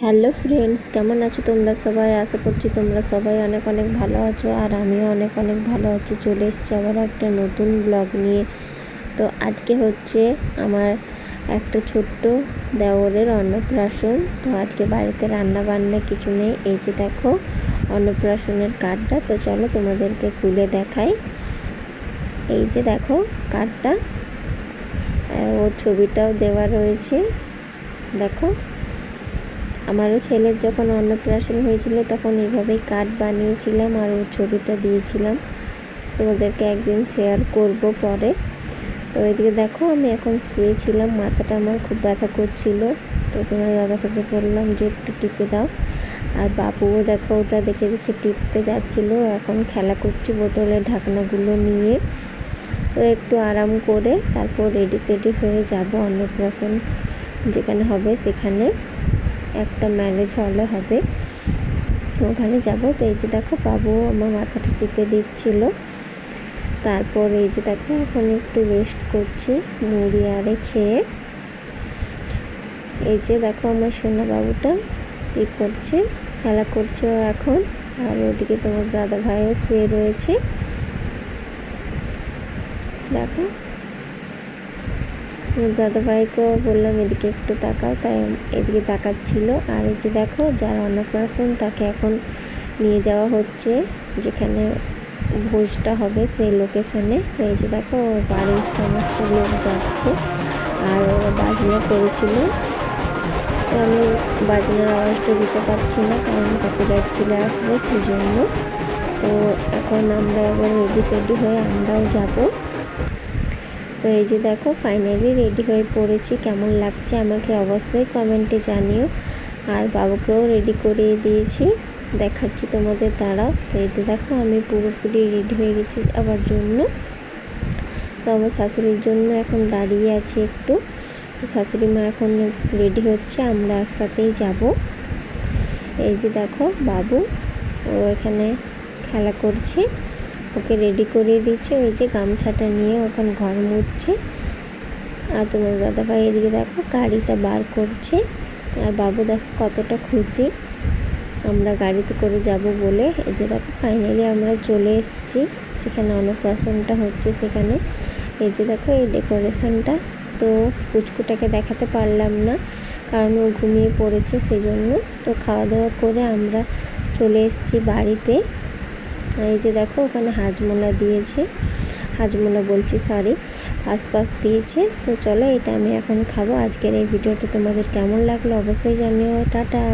Hello friends, কেমন আছো তোমরা সবাই? আশা করছি তোমরা সবাই অনেক অনেক ভালো আছো, আর আমিও অনেক অনেক ভালো আছি। চলে এসেছি আবার একটা নতুন ব্লগ নিয়ে। তো আজকে হচ্ছে আমার একটা ছোট্ট দেওরের অন্নপ্রাশন। তো আজকে বাড়িতে রান্না বান্না কিছু নেই। এই যে দেখো অন্নপ্রাশনের কার্ডটা, তো চলো তোমাদেরকে খুলে দেখাই। এই যে দেখো কার্ডটা, ওর ছবিটাও দেওয়া রয়েছে। দেখো, আমারও ছেলের যখন অন্নপ্রাশন হয়েছিল তখন এইভাবেই কার্ড বানিয়েছিলাম আর ওর ছবিটা দিয়েছিলাম। তোমাদেরকে একদিন শেয়ার করব পরে। তো এদিকে দেখো আমি এখন শুয়েছিলাম, মাথাটা আমার খুব ব্যথা করছিল। তো তোমার দাদাকে বললাম যে একটু টিপে দাও, আর বাবুও দেখো ওটা দেখে দেখে টিপতে যাচ্ছিলো। এখন খেলা করছি বোতলের ঢাকনাগুলো নিয়ে। তো একটু আরাম করে তারপর রেডি সেডি হয়ে যাব অন্নপ্রাশন যেখানে হবে, সেখানে একটা ম্যারেজ হলে হবে, ওখানে যাব। তো এই যে দেখো বাবু আমার মাথাটা টিপে দিচ্ছিল। তারপর এই যে দেখো এখন একটু রেস্ট করছি মুড়ি আরে খেয়ে। এই যে দেখো আমার সোনা বাবুটা কী করছে, খেলা করছে ও এখন। আর ওদিকে তোমার দাদা ভাইও শুয়ে রয়েছে। দেখো দাদা ভাইকেও বললাম এদিকে একটু তাকাও, তাই এদিকে তাকাচ্ছিল। আর এই যে দেখো যার অন্নপ্রাশন তাকে এখন নিয়ে যাওয়া হচ্ছে যেখানে ভোজটা হবে সেই লোকেশানে। তো এই যে দেখো বাড়ির সমস্ত লোক যাচ্ছে, আর ওরা বাজনা করেছিল। তো আমি বাজনার আওয়াজটা দিতে পারছি না কারণ কপিরাইট চলে আসবে, সেই জন্য। তো এখন আমরা এবার রেডি সেডি হয়ে আমরাও যাব। তো এই যে দেখো ফাইনালি রেডি হয়ে পড়েছি। কেমন লাগছে আমাকে অবশ্যই কমেন্টে জানিও। আর বাবুকেও রেডি করিয়ে দিয়েছি, দেখাচ্ছি তোমাদের দাঁড়াও। তো এই যে দেখো আমি পুরোপুরি রেডি হয়ে গেছি যাওয়ার জন্য। তো আমার শাশুড়ির জন্য এখন দাঁড়িয়ে আছি একটু। শাশুড়ি মা এখন রেডি হচ্ছে, আমরা একসাথেই যাব। এই যে দেখো বাবু ও এখানে খেলা করছে, ওকে রেডি করিয়ে দিচ্ছে। ওই যে গামছাটা নিয়ে ওখান ঘর মুছছে। আর তোমার দাদাভাই এদিকে দেখো গাড়িটা বার করছে। আর বাবু দেখো কতটা খুশি আমরা গাড়িতে করে যাব বলে। এই যে দেখো ফাইনালি আমরা চলে এসেছি যেখানে অন্নপ্রাশনটা হচ্ছে সেখানে। এই যে দেখো এই ডেকোরেশনটা, তো পুচকুটাকে দেখাতে পারলাম না কারণ ও ঘুমিয়ে পড়েছে সেজন্য। তো খাওয়া দাওয়া করে আমরা চলে এসেছি বাড়িতে। এই যে দেখো ওখানে হাজমোলা দিয়েছে, হাজমোলা বলছি সরি, পাস দিয়েছে। তো চলো এটা আমি এখন খাবো। আজকের এই ভিডিওটা তোমাদের কেমন লাগলো অবশ্যই জানিও। টাটা।